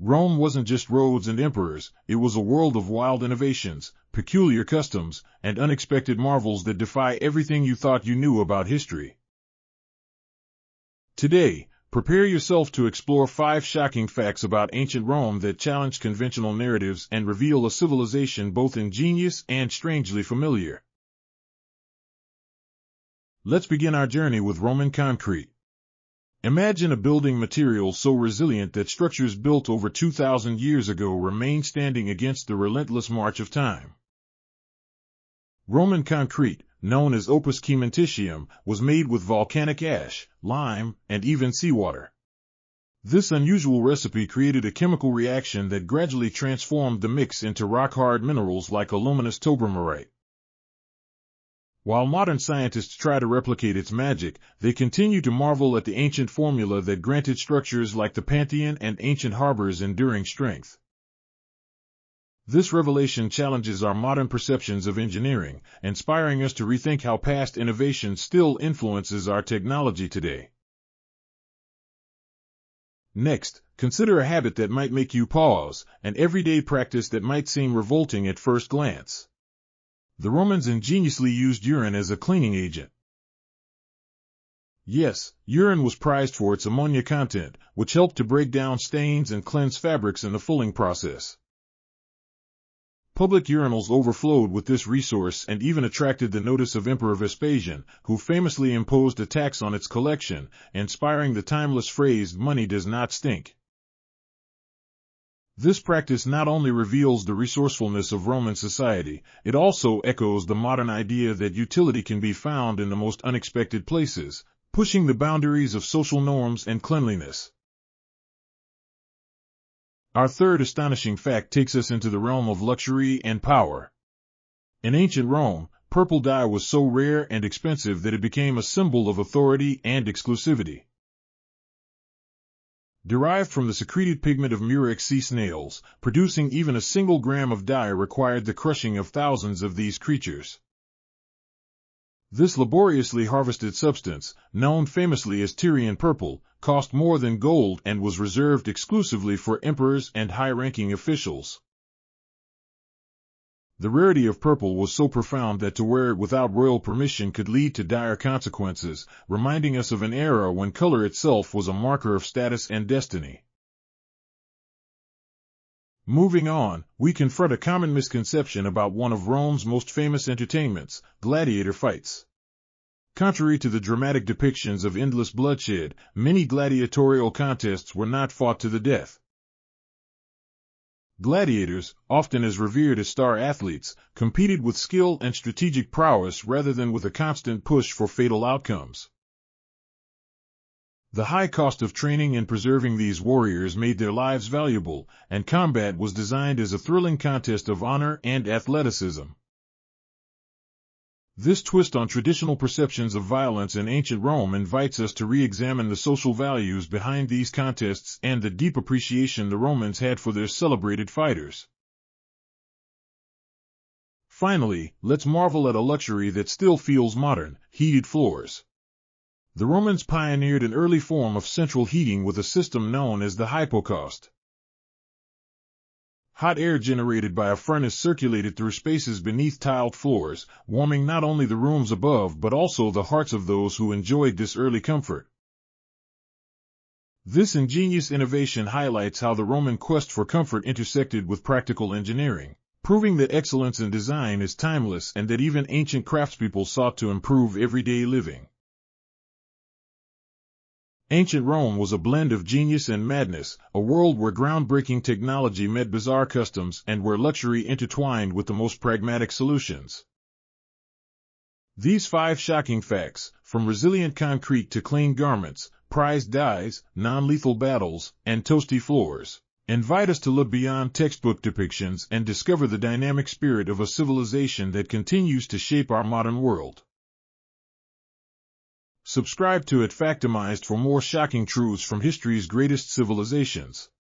Rome wasn't just roads and emperors, it was a world of wild innovations, peculiar customs, and unexpected marvels that defy everything you thought you knew about history. Today, prepare yourself to explore 5 shocking facts about ancient Rome that challenge conventional narratives and reveal a civilization both ingenious and strangely familiar. Let's begin our journey with Roman concrete. Imagine a building material so resilient that structures built over 2,000 years ago remain standing against the relentless march of time. Roman concrete, known as opus cementitium, was made with volcanic ash, lime, and even seawater. This unusual recipe created a chemical reaction that gradually transformed the mix into rock-hard minerals like aluminous tobermorite. While modern scientists try to replicate its magic, they continue to marvel at the ancient formula that granted structures like the Pantheon and ancient harbors enduring strength. This revelation challenges our modern perceptions of engineering, inspiring us to rethink how past innovation still influences our technology today. Next, consider a habit that might make you pause, an everyday practice that might seem revolting at first glance. The Romans ingeniously used urine as a cleaning agent. Yes, urine was prized for its ammonia content, which helped to break down stains and cleanse fabrics in the fulling process. Public urinals overflowed with this resource and even attracted the notice of Emperor Vespasian, who famously imposed a tax on its collection, inspiring the timeless phrase, "Money does not stink." This practice not only reveals the resourcefulness of Roman society, it also echoes the modern idea that utility can be found in the most unexpected places, pushing the boundaries of social norms and cleanliness. Our third astonishing fact takes us into the realm of luxury and power. In ancient Rome, purple dye was so rare and expensive that it became a symbol of authority and exclusivity. Derived from the secreted pigment of murex sea snails, producing even a single gram of dye required the crushing of thousands of these creatures. This laboriously harvested substance, known famously as Tyrian purple, cost more than gold and was reserved exclusively for emperors and high-ranking officials. The rarity of purple was so profound that to wear it without royal permission could lead to dire consequences, reminding us of an era when color itself was a marker of status and destiny. Moving on, we confront a common misconception about one of Rome's most famous entertainments, gladiator fights. Contrary to the dramatic depictions of endless bloodshed, many gladiatorial contests were not fought to the death. Gladiators, often as revered as star athletes, competed with skill and strategic prowess rather than with a constant push for fatal outcomes. The high cost of training and preserving these warriors made their lives valuable, and combat was designed as a thrilling contest of honor and athleticism. This twist on traditional perceptions of violence in ancient Rome invites us to re-examine the social values behind these contests and the deep appreciation the Romans had for their celebrated fighters. Finally, let's marvel at a luxury that still feels modern: heated floors. The Romans pioneered an early form of central heating with a system known as the hypocaust. Hot air generated by a furnace circulated through spaces beneath tiled floors, warming not only the rooms above but also the hearts of those who enjoyed this early comfort. This ingenious innovation highlights how the Roman quest for comfort intersected with practical engineering, proving that excellence in design is timeless and that even ancient craftspeople sought to improve everyday living. Ancient Rome was a blend of genius and madness, a world where groundbreaking technology met bizarre customs and where luxury intertwined with the most pragmatic solutions. These 5 shocking facts, from resilient concrete to clean garments, prized dyes, non-lethal battles, and toasty floors, invite us to look beyond textbook depictions and discover the dynamic spirit of a civilization that continues to shape our modern world. Subscribe to Factimized for more shocking truths from history's greatest civilizations.